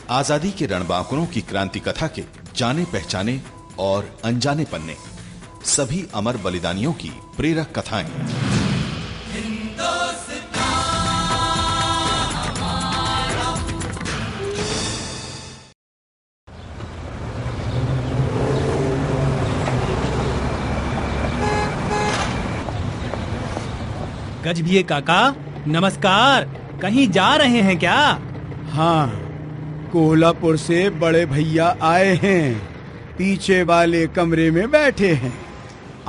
आजादी के रणबांकुरों की क्रांति कथा के जाने पहचाने और अनजाने पन्ने, सभी अमर बलिदानियों की प्रेरक कथाएं। गजभिये काका नमस्कार। कहीं जा रहे हैं क्या? हाँ, कोल्हापुर से बड़े भैया आए हैं, पीछे वाले कमरे में बैठे हैं।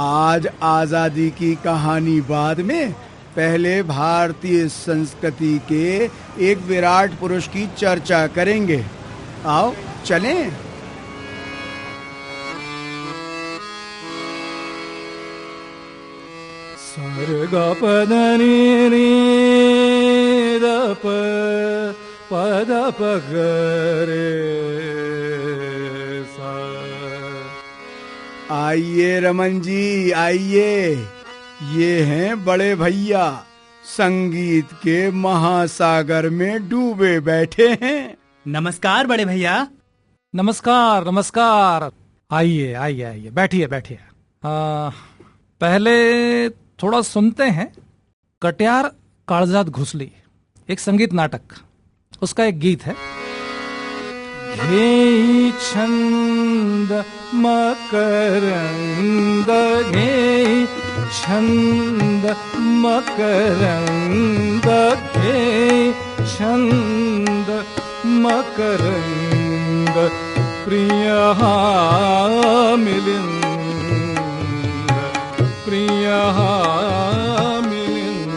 आज आजादी की कहानी बाद में पहले भारतीय संस्कृति के एक विराट पुरुष की चर्चा करेंगे। आओ चलें। गा पद नी नी द प पद प ग रे सा। आइए रमन जी आइए, ये हैं बड़े भैया, संगीत के महासागर में डूबे बैठे हैं। नमस्कार बड़े भैया। नमस्कार नमस्कार। आइए आइए आइए, बैठिए बैठिए। पहले थोड़ा सुनते हैं कट्यार काळजात घुसली, एक संगीत नाटक, उसका एक गीत है। घे छंद मकरंद, घे छंद मकरंद, घे छंद मकरंद, प्रिय मिलिंद, प्रिय मिलिंद,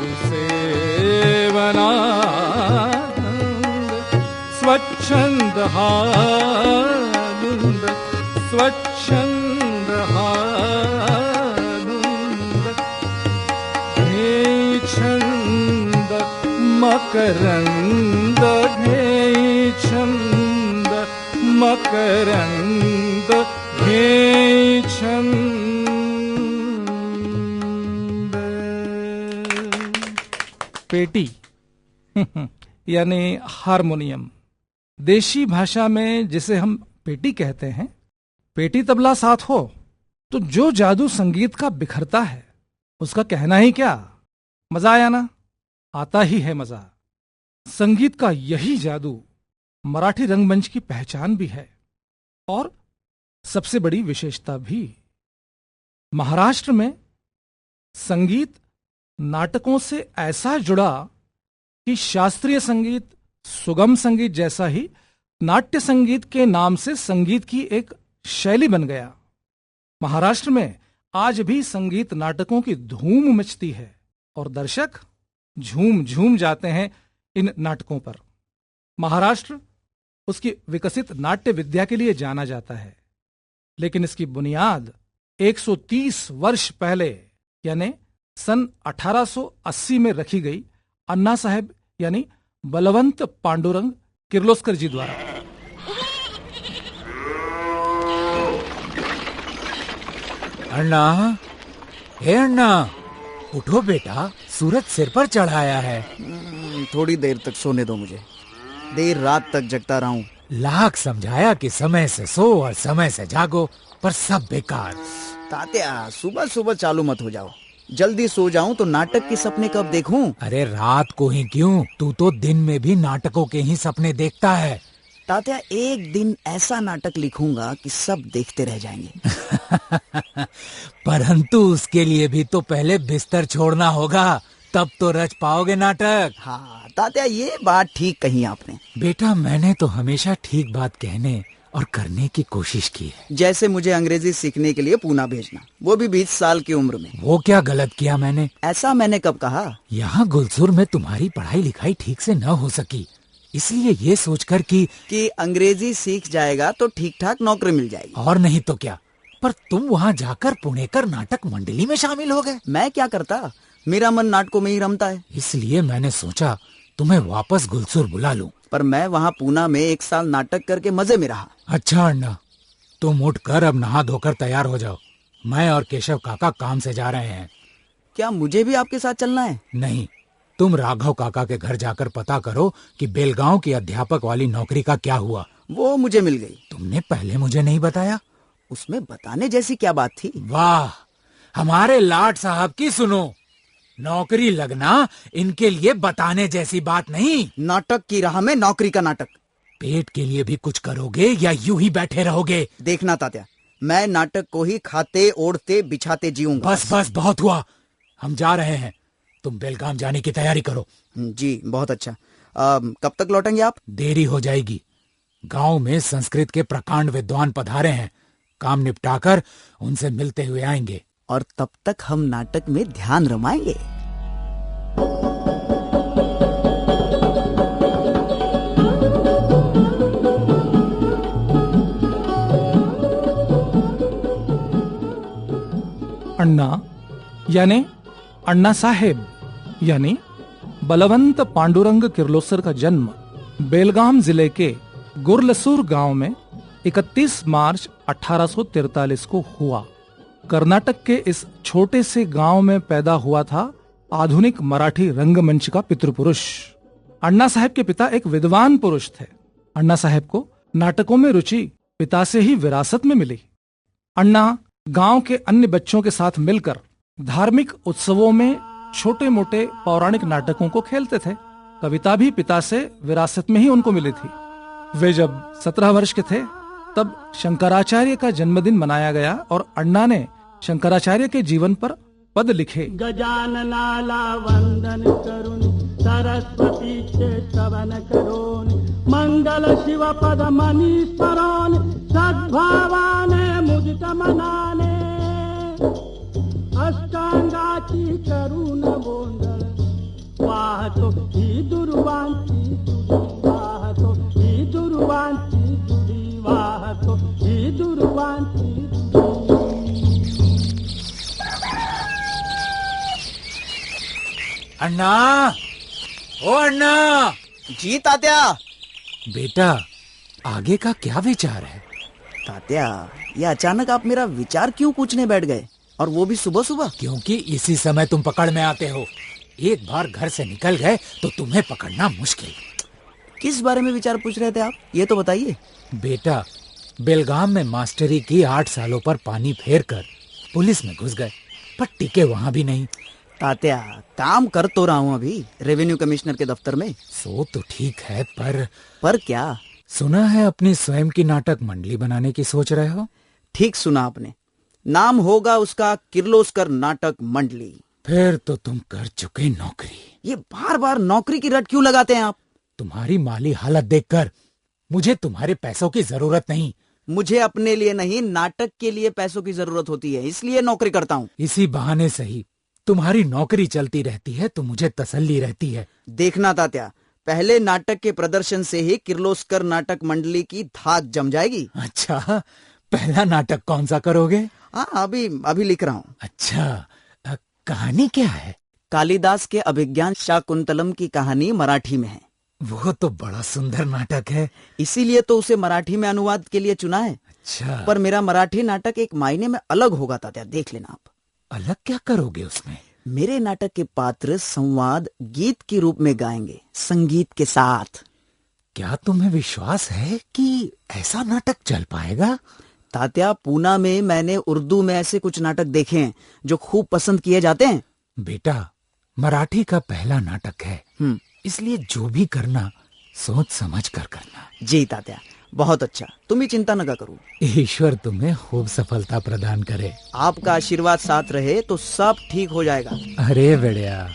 मधुसेवनानंद, स्वच्छंद हानंद, स्वच्छंद हानंद, हे छंद मकरंद, हे छंद मकरंद, हे छंद। पेटी यानी हारमोनियम, देशी भाषा में जिसे हम पेटी कहते हैं। पेटी तबला साथ हो तो जो जादू संगीत का बिखरता है, उसका कहना ही क्या। मजा आया ना? आता ही है मजा। संगीत का यही जादू मराठी रंगमंच की पहचान भी है और सबसे बड़ी विशेषता भी। महाराष्ट्र में संगीत नाटकों से ऐसा जुड़ा कि शास्त्रीय संगीत, सुगम संगीत जैसा ही नाट्य संगीत के नाम से संगीत की एक शैली बन गया। महाराष्ट्र में आज भी संगीत नाटकों की धूम मचती है और दर्शक झूम झूम जाते हैं इन नाटकों पर। महाराष्ट्र उसकी विकसित नाट्य विद्या के लिए जाना जाता है, लेकिन इसकी बुनियाद 130 वर्ष पहले यानी सन 1880 में रखी गई अन्ना साहेब यानी बलवंत पांडुरंग किर्लोस्कर जी द्वारा। अन्ना, हे अन्ना, उठो बेटा, सूरज सिर पर चढ़ाया है। थोड़ी देर तक सोने दो मुझे, देर रात तक जगता रहा हूँ। लाख समझाया कि समय से सो और समय से जागो, पर सब बेकार। तात्या, सुबह सुबह चालू मत हो जाओ। जल्दी सो जाऊं तो नाटक के सपने कब देखूं? अरे रात को ही क्यों, तू तो दिन में भी नाटकों के ही सपने देखता है। तात्या, एक दिन ऐसा नाटक लिखूंगा कि सब देखते रह जाएंगे। परंतु उसके लिए भी तो पहले बिस्तर छोड़ना होगा, तब तो रच पाओगे नाटक। हाँ तात्या, ये बात ठीक कही आपने। बेटा, मैंने तो हमेशा ठीक बात कहने और करने की कोशिश की है। जैसे मुझे अंग्रेजी सीखने के लिए पूना भेजना, वो भी 20 साल की उम्र में। वो क्या गलत किया मैंने? ऐसा मैंने कब कहा? यहाँ गुलसुर में तुम्हारी पढ़ाई लिखाई ठीक से न हो सकी, इसलिए ये सोचकर कि अंग्रेजी सीख जाएगा तो ठीक ठाक नौकरी मिल जाएगी। और नहीं तो क्या। पर तुम वहाँ जाकर पुणेकर नाटक मंडली में शामिल हो गए। मैं क्या करता, मेरा मन नाटकों में ही रमता है। इसलिए मैंने सोचा तुम्हें वापस गुलसुर बुला लूं। पर मैं वहाँ पूना में 1 साल नाटक करके मजे में रहा। अच्छा अन्ना, तुम उठकर अब नहा धोकर तैयार हो जाओ। मैं और केशव काका काम से जा रहे हैं। क्या मुझे भी आपके साथ चलना है? नहीं, तुम राघव काका के घर जाकर पता करो कि बेलगांव की अध्यापक वाली नौकरी का क्या हुआ। वो मुझे मिल गई। तुमने पहले मुझे नहीं बताया? उसमें बताने जैसी क्या बात थी? वाह, हमारे लाट साहब की सुनो, नौकरी लगना इनके लिए बताने जैसी बात नहीं। नाटक की राह में नौकरी का नाटक। पेट के लिए भी कुछ करोगे या यूं ही बैठे रहोगे? देखना तात्या, मैं नाटक को ही खाते ओढ़ते बिछाते जीऊंगा। बस बस, बहुत हुआ, हम जा रहे हैं। तुम बेलगाम जाने की तैयारी करो। जी बहुत अच्छा। कब तक लौटेंगे आप? देरी हो जाएगी। गांव में संस्कृत के प्रकांड विद्वान पधारे हैं, काम निपटाकर उनसे मिलते हुए आएंगे। और तब तक हम नाटक में ध्यान रमाएंगे। अण्णा यानी अण्णा साहेब यानी बलवंत पांडुरंग किर्लोस्कर का जन्म बेलगाम जिले के गुरलसूर गांव में 31 मार्च 1843 को हुआ। कर्नाटक के इस छोटे से गांव में पैदा हुआ था आधुनिक मराठी रंगमंच का पितृपुरुष। अण्णा साहेब के पिता एक विद्वान पुरुष थे। अण्णा साहेब को नाटकों में रुचि पिता से ही विरासत में मिली। अण्णा गांव के अन्य बच्चों के साथ मिलकर धार्मिक उत्सवों में छोटे मोटे पौराणिक नाटकों को खेलते थे। कविता भी पिता से विरासत में ही उनको मिली थी। वे जब 17 वर्ष के थे तब शंकराचार्य का जन्मदिन मनाया गया और अण्णा ने शंकराचार्य के जीवन पर पद लिखे। गजाननाला वंदन करुन सरस्वती के स्तवन करोन मंगल शिव पद मनी स्मरण सद्भावाने मुदित मनाने अष्टांगाची करुण बोंदळ वाहतो ही दुर्वांची दुरी वाहतो ही दुर्वांची दुरी वाहतो ही दुर्वांची अन्ना, ओ अन्ना। जी तात्या। बेटा, आगे का क्या विचार है? तात्या, ये अचानक आप मेरा विचार क्यों पूछने बैठ गए, और वो भी सुबह सुबह? क्योंकि इसी समय तुम पकड़ में आते हो। एक बार घर से निकल गए तो तुम्हें पकड़ना मुश्किल। किस बारे में विचार पूछ रहे थे आप, ये तो बताइए। बेटा, बेलगाम में मास्टरी की 8 सालों पर पानी फेर कर पुलिस में घुस गए, पर टिके वहाँ भी नहीं। तात्या, काम कर तो रहा हूँ अभी रेवेन्यू कमिश्नर के दफ्तर में। सो तो ठीक है, पर क्या? सुना है अपनी स्वयं की नाटक मंडली बनाने की सोच रहे हो? ठीक सुना आपने, नाम होगा उसका किर्लोस्कर नाटक मंडली। फिर तो तुम कर चुके नौकरी। ये बार बार नौकरी की रट क्यों लगाते हैं आप? तुम्हारी माली हालत देखकर मुझे तुम्हारे पैसों की जरूरत नहीं। मुझे अपने लिए नहीं, नाटक के लिए पैसों की जरूरत होती है, इसलिए नौकरी करता हूँ। इसी बहाने सही तुम्हारी नौकरी चलती रहती है तो मुझे तसल्ली रहती है। देखना तात्या, पहले नाटक के प्रदर्शन से ही किर्लोस्कर नाटक मंडली की धाक जम जाएगी। अच्छा, पहला नाटक कौन सा करोगे? हाँ, अभी लिख रहा हूँ। अच्छा, कहानी क्या है? कालिदास के अभिज्ञान शाकुंतलम की कहानी मराठी में है। वो तो बड़ा सुंदर नाटक है, इसीलिए तो उसे मराठी में अनुवाद के लिए चुना है। अच्छा, पर मेरा मराठी नाटक एक मायने में अलग होगा तात्या, देख लेना आप। अलग क्या करोगे उसमें? मेरे नाटक के पात्र संवाद गीत के रूप में गाएंगे, संगीत के साथ। क्या तुम्हें विश्वास है कि ऐसा नाटक चल पाएगा? तात्या, पूना में मैंने उर्दू में ऐसे कुछ नाटक देखे हैं जो खूब पसंद किए जाते हैं। बेटा, मराठी का पहला नाटक है, इसलिए जो भी करना सोच समझ कर करना। जी तात्या, बहुत अच्छा, तुम ही चिंता न करो। ईश्वर तुम्हें खूब सफलता प्रदान करे। आपका आशीर्वाद साथ रहे तो सब ठीक हो जाएगा। अरे बेड़िया,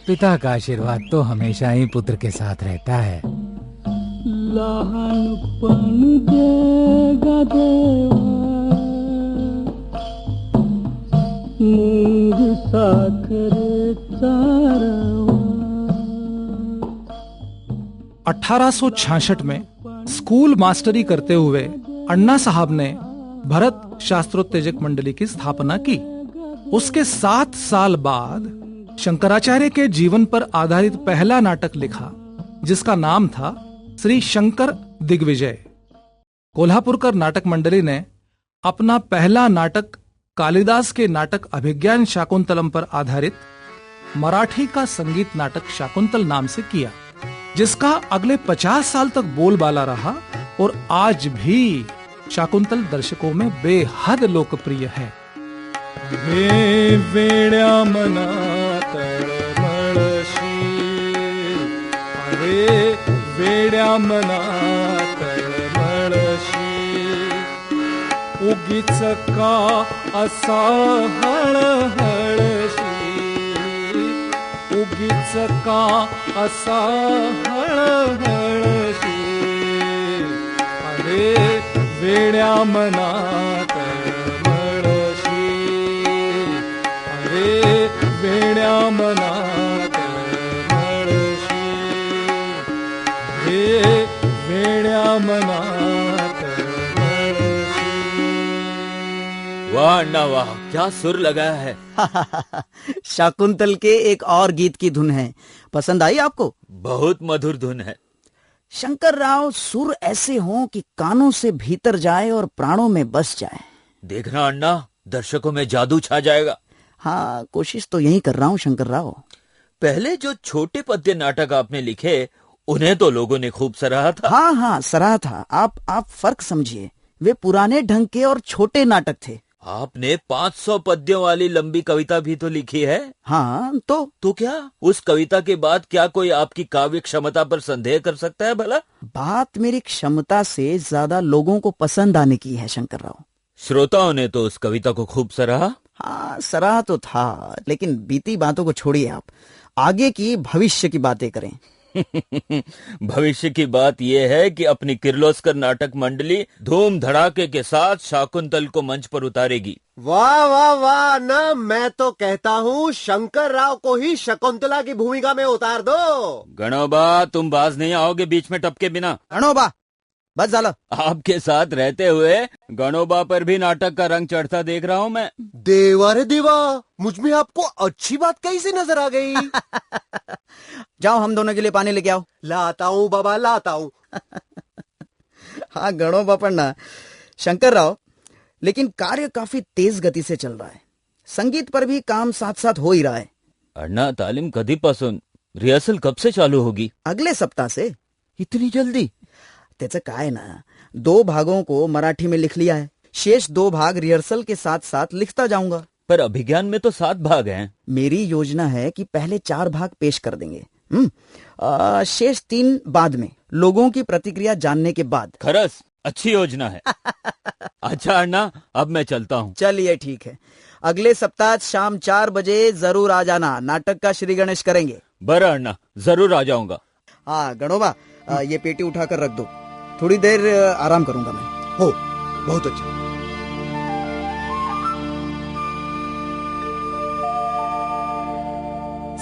पिता का आशीर्वाद तो हमेशा ही पुत्र के साथ रहता है। लहानपण देगा देवा मूंग साखरे चारवा। 1866 में स्कूल मास्टरी करते हुए अण्णा साहब ने भरत शास्त्रोत्तेजक मंडली की स्थापना की। उसके 7 साल बाद शंकराचार्य के जीवन पर आधारित पहला नाटक लिखा, जिसका नाम था श्री शंकर दिग्विजय। कोल्हापुरकर नाटक मंडली ने अपना पहला नाटक कालिदास के नाटक अभिज्ञान शाकुंतलम पर आधारित मराठी का संगीत नाटक शाकुंतल नाम से किया, जिसका अगले 50 साल तक बोलबाला रहा और आज भी शाकुंतल दर्शकों में बेहद लोकप्रिय है। हे वेड्या मना तळमळशी, अरे वेड्या मना तळमळशी, उगीच का असा हळहळशी, उगीच का असा हळहळशी, अरे वेड्या मना तळमळशी, अरे वेड्या मना तळमळशी, हे वेड्या मना तळमळशी। वाह अन्ना वाह, क्या सुर लगाया है। शाकुंतल के एक और गीत की धुन है, पसंद आई आपको? बहुत मधुर धुन है। शंकर राव, सुर ऐसे हों कि कानों से भीतर जाए और प्राणों में बस जाए। देखना अन्ना, दर्शकों में जादू छा जाएगा। हाँ, कोशिश तो यही कर रहा हूँ शंकर राव। पहले जो छोटे पद्य नाटक आपने लिखे, उन्हें तो लोगों ने खूब सराहा था। हाँ हाँ, सराहा था। आप फर्क समझिए, वे पुराने ढंग के और छोटे नाटक थे। आपने 500 पद्यों वाली लंबी कविता भी तो लिखी है। हाँ, तो क्या उस कविता के बाद क्या कोई आपकी काव्य क्षमता पर संदेह कर सकता है भला? बात मेरी क्षमता से ज्यादा लोगों को पसंद आने की है शंकर राव। श्रोताओं ने तो उस कविता को खूब सराहा। हाँ, सराहा तो था, लेकिन बीती बातों को छोड़िए, आप आगे की भविष्य की बातें करें। भविष्य की बात यह है कि अपनी किर्लोस्कर नाटक मंडली धूम धड़ाके के साथ शाकुंतल को मंच पर उतारेगी। वाह वाह वाह ना, मैं तो कहता हूँ शंकर राव को ही शकुंतला की भूमिका में उतार दो। गणोबा, तुम बाज नहीं आओगे बीच में टपके बिना। गणोबा, बस झालं। आपके साथ रहते हुए गणोबा पर भी नाटक का रंग चढ़ता देख रहा हूँ मैं। देवा रे देवा, मुझ में आपको अच्छी बात कैसे नजर आ गई? जाओ, हम दोनों के लिए पानी लेके आओ। लाता हूँ बाबा, लाता हूँ। हाँ गणोबा, पण ना शंकर राव, लेकिन कार्य काफी तेज गति से चल रहा है। संगीत पर भी काम साथ साथ हो ही रहा है। अण्णा, तालीम कधीपासून? रिहर्सल कब से चालू होगी? अगले सप्ताह से। इतनी जल्दी? त्याचं काय ना, 2 भागों को मराठी में लिख लिया है, शेष 2 भाग रिहर्सल के साथ साथ लिखता जाऊंगा। पर अभिज्ञान में तो 7 भाग हैं। मेरी योजना है कि पहले 4 भाग पेश कर देंगे, शेष 3 बाद में, लोगों की प्रतिक्रिया जानने के बाद। खरस, अच्छी योजना है। अच्छा अण्णा, अब मैं चलता हूँ। चलिए ठीक है, अगले सप्ताह शाम 4 बजे जरूर आ जाना, नाटक का श्री गणेश करेंगे। बरा अण्णा, जरूर आ जाऊंगा। हाँ गणोबा, ये पेटी उठाकर रख दो, थोड़ी देर आराम करूंगा मैं। हो, बहुत अच्छा।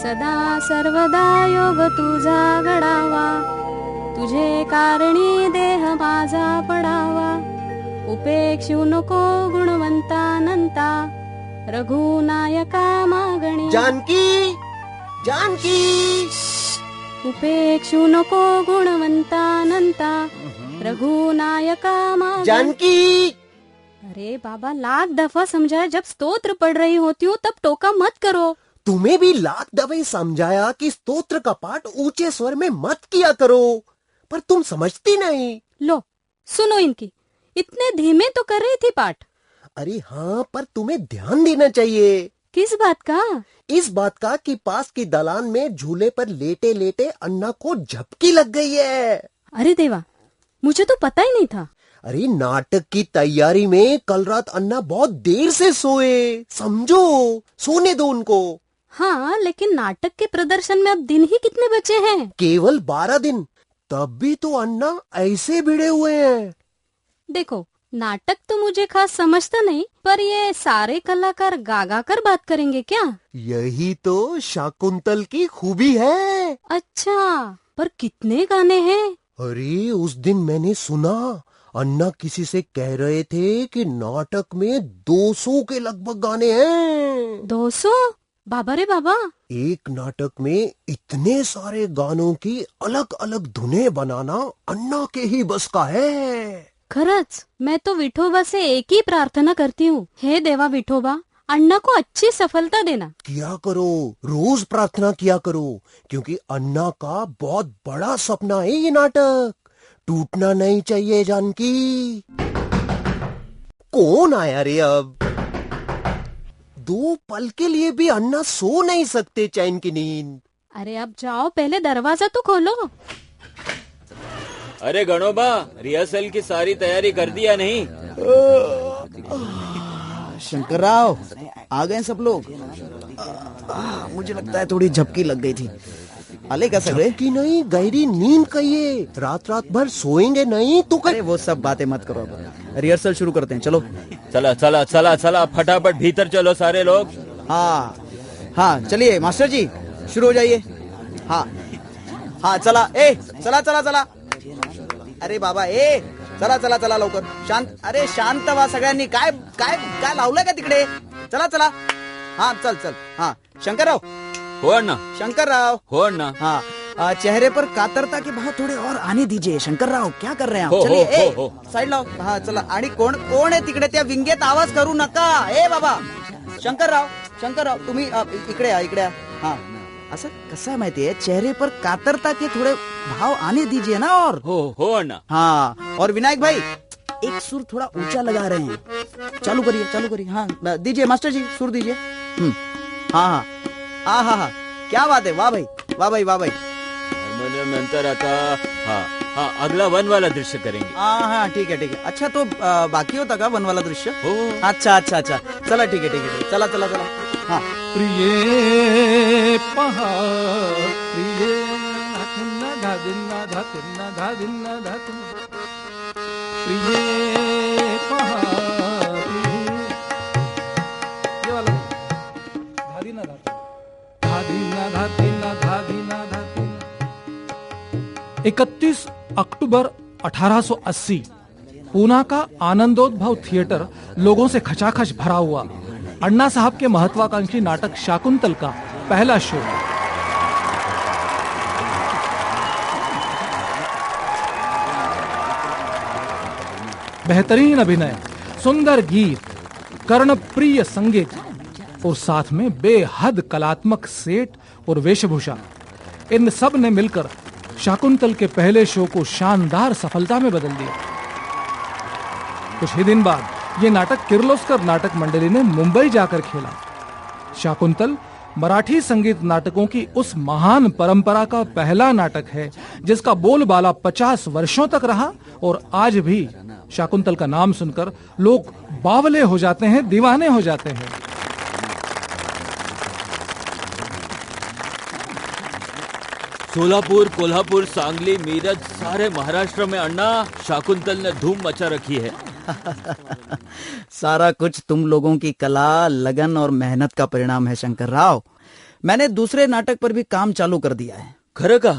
सदा सर्वदा योग तुझा घडावा, तुझे कारणी देह माझा पडावा, उपेक्षू नको गुणवंतानंता, रघुनायका मागणी। जानकी, जानकी, उपेक्षू नको गुणवंतानंता, रघुनायका मागणी। जानकी। अरे बाबा, लाख दफा समझाया, जब स्तोत्र पढ़ रही होती हूँ तब टोका मत करो। तुम्हें भी लाख दफे समझाया कि स्तोत्र का पाठ ऊंचे स्वर में मत किया करो, पर तुम समझती नहीं। लो सुनो इनकी, इतने धीमे तो कर रही थी पाठ। अरे हाँ, पर तुम्हें ध्यान देना चाहिए। किस बात का? इस बात का कि पास की दलान में झूले पर लेटे लेटे अन्ना को झपकी लग गई है। अरे देवा, मुझे तो पता ही नहीं था। अरे नाटक की तैयारी में कल रात अन्ना बहुत देर से सोए, समझो, सोने दो उनको। हाँ, लेकिन नाटक के प्रदर्शन में अब दिन ही कितने बचे हैं? केवल 12 दिन, तब भी तो अन्ना ऐसे भिड़े हुए हैं। देखो, नाटक तो मुझे खास समझता नहीं, पर ये सारे कलाकार गा कर बात करेंगे क्या? यही तो शाकुंतल की खूबी है। अच्छा, पर कितने गाने हैं? अरे उस दिन मैंने सुना, अन्ना किसी से कह रहे थे कि नाटक में 200 के लगभग गाने हैं। 200? बाबा रे बाबा। एक नाटक में इतने सारे गानों की अलग अलग धुनें बनाना अन्ना के ही बस का है। खरंच, मैं तो विठोबा से एक ही प्रार्थना करती हूँ, हे देवा विठोबा, अन्ना को अच्छी सफलता देना। किया करो, रोज प्रार्थना किया करो, क्योंकि अन्ना का बहुत बड़ा सपना है ये नाटक, टूटना नहीं चाहिए जानकी। कौन आया रे अब? 2 पल के लिए भी अन्ना सो नहीं सकते चैन की नींद। अरे अब जाओ, पहले दरवाजा तो खोलो। अरे गणोबा, रिहर्सल की सारी तैयारी कर दिया नहीं? शंकर राव, आ गए सब लोग। मुझे लगता है थोड़ी झपकी लग गई थी। आले का सगळे? कि नहीं, गहरी नींद कहिए। रात भर सोएंगे नहीं तो अरे वो सब बातें मत करो, रिहर्सल शुरू करते हैं, चलो। चला चला चला चला, फटाफट भीतर चलो सारे लोग। हाँ हाँ, चलिए मास्टर जी, शुरू हो जाइए। हाँ हाँ, चला चला चला। अरे बाबा, चला चला चला लवकर, शांत, अरे शांत व्हा सगळ्यांनी। काय काय काय लावलंय का तिकडे? चला चला। हाँ चल चल। हाँ शंकरराव, हो अण्णा। शंकरराव, हो अण्णा। हाँ, चेहरे पर कातरता के भाव थोड़े और आने दीजिए। शंकरराव, क्या कर रहे हैं आप? चलिए, साइड लाओ। हाँ चला। आणि कोण आहे तिकडे? त्या विंगेत आवाज करू नका। बाबा, शंकरराव तुम्ही इकडे या। हाँ, असं कसं आहे माहितीये, चेहरे पर कातरता के थोड़े भाव आने दीजिए ना। और हो अण्णा। हाँ, और विनायक भाई, एक सुर थोड़ा ऊंचा लगा रहे हैं। चालू करिए। हाँ दीजिए मास्टर जी, सुर दीजिए। हाँ, क्या बात है, वाह भाई। हारमोनियम अंतर आता। हाँ, अगला वन वाला दृश्य करेंगे। हाँ ठीक है। अच्छा, तो बाकी होता का वन वाला दृश्य? हो। अच्छा, चला ठीक है। चला। हाँ, प्रिये पहाड़ प्रिये धातिन्ना धातिन्ना धातिन्ना प्रिये पहाड़, ये वाला धादिना धातिन्ना। 31 अक्टूबर 1880 पूना का आनंदोद्भव थिएटर लोगों से खचाखच भरा हुआ। अन्ना साहब के महत्वाकांक्षी नाटक शाकुंतल का पहला शो। बेहतरीन अभिनय, सुंदर गीत, कर्णप्रिय संगीत और साथ में बेहद कलात्मक सेट और वेशभूषा, इन सब ने मिलकर शाकुंतल के पहले शो को शानदार सफलता में बदल दिया। कुछ ही दिन बाद ये नाटक किर्लोस्कर नाटक मंडली ने मुंबई जाकर खेला। शाकुंतल मराठी संगीत नाटकों की उस महान परंपरा का पहला नाटक है जिसका बोलबाला 50 वर्षों तक रहा और आज भी शाकुंतल का नाम सुनकर लोग बावले हो जाते हैं, दीवाने हो जाते हैं। सोलापुर, कोल्हापुर, सांगली, मीरज, सारे महाराष्ट्र में अन्ना शाकुंतल ने धूम मचा रखी है। सारा कुछ तुम लोगों की कला, लगन और मेहनत का परिणाम है शंकर राव। मैंने दूसरे नाटक पर भी काम चालू कर दिया है। खरे का?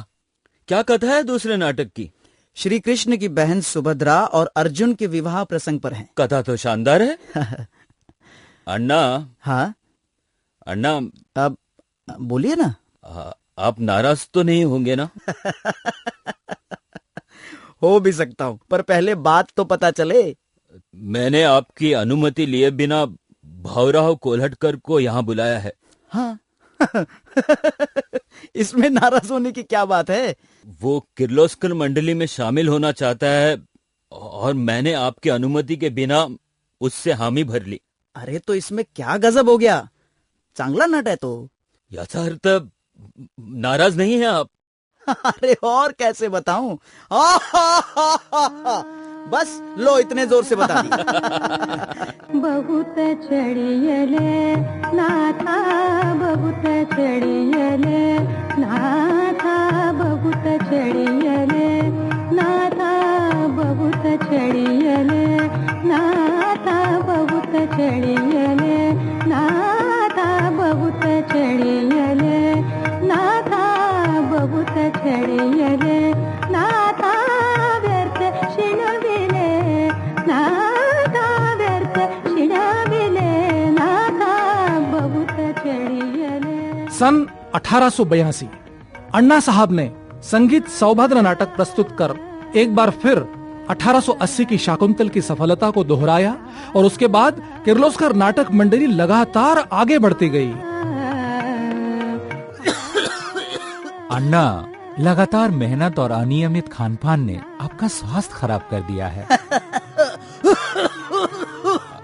क्या कथा है दूसरे नाटक की? श्री कृष्ण की बहन सुभद्रा और अर्जुन के विवाह प्रसंग पर है। कथा तो शानदार है। अन्ना। हाँ अन्ना, अब बोलिए ना। आप नाराज तो नहीं होंगे ना? हो भी सकता हूँ, पर पहले बात तो पता चले। मैंने आपकी अनुमति लिए बिना भावराव कोल्हटकर को यहाँ बुलाया है। हाँ। इसमें नाराज होने की क्या बात है? वो किर्लोस्कर मंडली में शामिल होना चाहता है और मैंने आपकी अनुमति के बिना उससे हामी भर ली। अरे तो इसमें क्या गजब हो गया? चांगला नट है तो। याचा अर्थ नाराज नहीं है आप? अरे और कैसे बताऊं? बस लो, इतने जोर से बता दी। बहुत चढ़ियले नाथा, बहुत चढ़ियले नाथा, बहुत चढ़ियले नाथा, बहुत चढ़ियले नाथा, बहुत चढ़ियले नाथा, बहुत चढ़ियले नाथा, बहुत चढ़ियले नाथा, व्यर्थ शिणविले नाथा, व्यर्थ शिणविले नाथा, बहुत चढ़ियले। सन 1882 अन्ना साहब ने संगीत सौभद्र नाटक प्रस्तुत कर एक बार फिर 1880 की शाकुंतल की सफलता को दोहराया और उसके बाद किर्लोस्कर नाटक मंडली लगातार आगे बढ़ती गई। अन्ना, लगातार मेहनत और अनियमित खानपान ने आपका स्वास्थ्य खराब कर दिया है।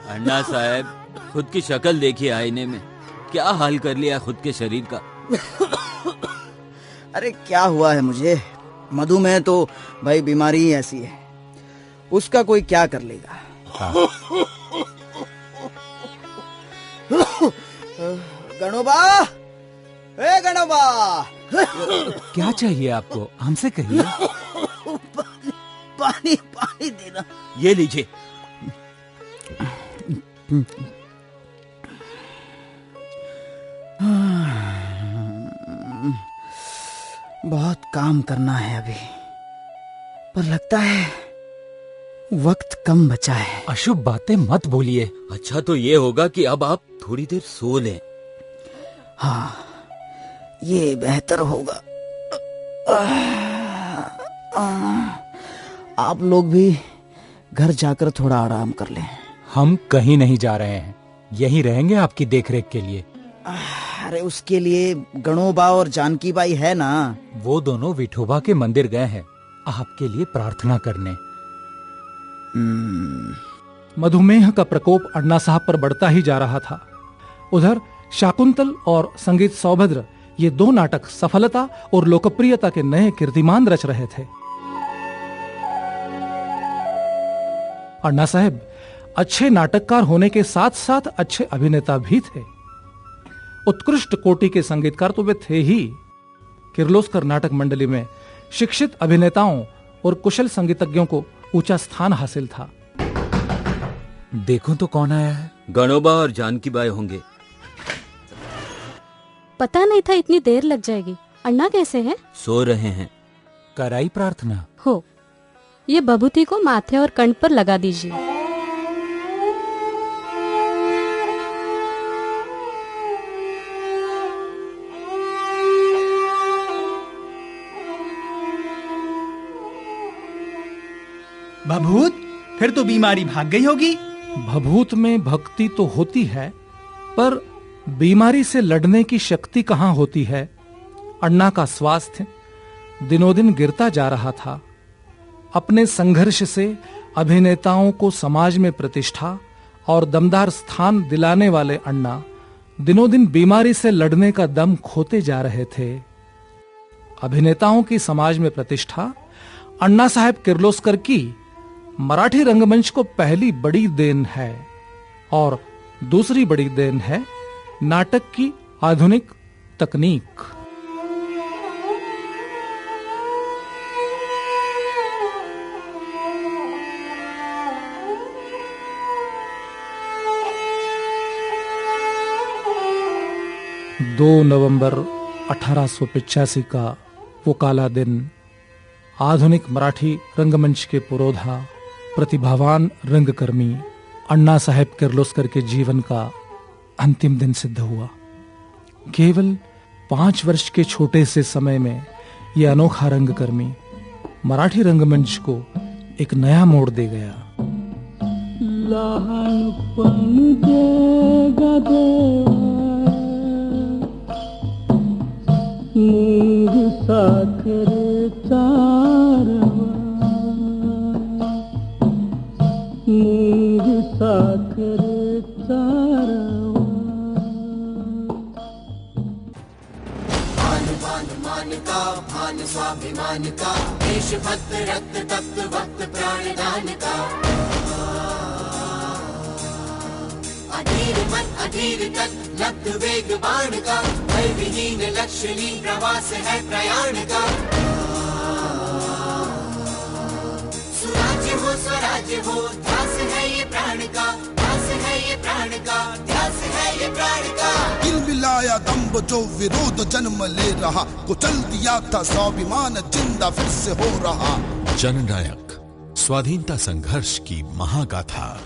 अन्ना साहब, खुद की शक्ल देखिए आईने में, क्या हाल कर लिया खुद के शरीर का। अरे क्या हुआ है मुझे? मधुमेह तो भाई बीमारी ही ऐसी है, उसका कोई क्या कर लेगा। गणोबा, ए गणोबा, क्या चाहिए आपको? हमसे कहिए। पानी पानी देना। ये लीजिए। बहुत काम करना है अभी, पर लगता है वक्त कम बचा है। अशुभ बातें मत बोलिए। अच्छा तो ये होगा कि अब आप थोड़ी देर सो लें। हाँ, ये बेहतर होगा। आप लोग भी घर जाकर थोड़ा आराम कर लें। हम कहीं नहीं जा रहे हैं, यहीं रहेंगे आपकी देखरेख के लिए। अरे उसके लिए गणोबा और जानकी बाई है ना। वो दोनों विठोबा के मंदिर गए हैं आपके लिए प्रार्थना करने। मधुमेह का प्रकोप अण्णा साहब पर बढ़ता ही जा रहा था। उधर शाकुंतल और संगीत सौभद्र, ये दो नाटक सफलता और लोकप्रियता के नए कीर्तिमान रच रहे थे। अण्णा साहब अच्छे नाटककार होने के साथ साथ अच्छे अभिनेता भी थे। उत्कृष्ट कोटि के संगीतकार तो वे थे ही। किर्लोस्कर नाटक मंडली में शिक्षित अभिनेताओं और कुशल संगीतज्ञों को ऊंचा स्थान हासिल था। देखो तो कौन आया है। गणोबा और जानकी बाई होंगे। पता नहीं था इतनी देर लग जाएगी। अण्णा कैसे हैं? सो रहे हैं। कराई प्रार्थना? हो, ये बभूति को माथे और कंठ पर लगा दीजिए। भभूत, फिर तो बीमारी भाग गई होगी। भभूत में भक्ति तो होती है, पर बीमारी से लड़ने की शक्ति कहां होती है। अण्णा का स्वास्थ्य दिनों दिन गिरता जा रहा था। अपने संघर्ष से अभिनेताओं को समाज में प्रतिष्ठा और दमदार स्थान दिलाने वाले अण्णा दिनों दिन बीमारी से लड़ने का दम खोते जा रहे थे। अभिनेताओं की समाज में प्रतिष्ठा अण्णा साहब किर्लोस्कर की मराठी रंगमंच को पहली बड़ी देन है, और दूसरी बड़ी देन है नाटक की आधुनिक तकनीक। दो नवंबर 1885 का वो काला दिन आधुनिक मराठी रंगमंच के पुरोधा, प्रतिभावान रंगकर्मी अण्णा साहब किर्लोस्कर के जीवन का अंतिम दिन सिद्ध हुआ। केवल 5 वर्ष के छोटे से समय में यह अनोखा रंगकर्मी मराठी रंगमंच को एक नया मोड़ दे गया। भान स्वाभिमान का, देशभक्त रक्त तप्त वक्त प्राणदान का। अधीर मन अधीर तक लब्ध वेग बाण का, भय विहीन लक्ष्यहीन प्रवास है प्रयाण का। सुराज्य हो स्वराज्य हो, ध्यास है ये प्राण का, ध्यास है ये प्राण का, ध्यास है ये प्राण का। दिल मिलाया दम्भ जो विरोध जन्म ले रहा, कुचल दिया था स्वाभिमान जिंदा फिर से हो रहा। जननायक स्वाधीनता संघर्ष की महागाथा।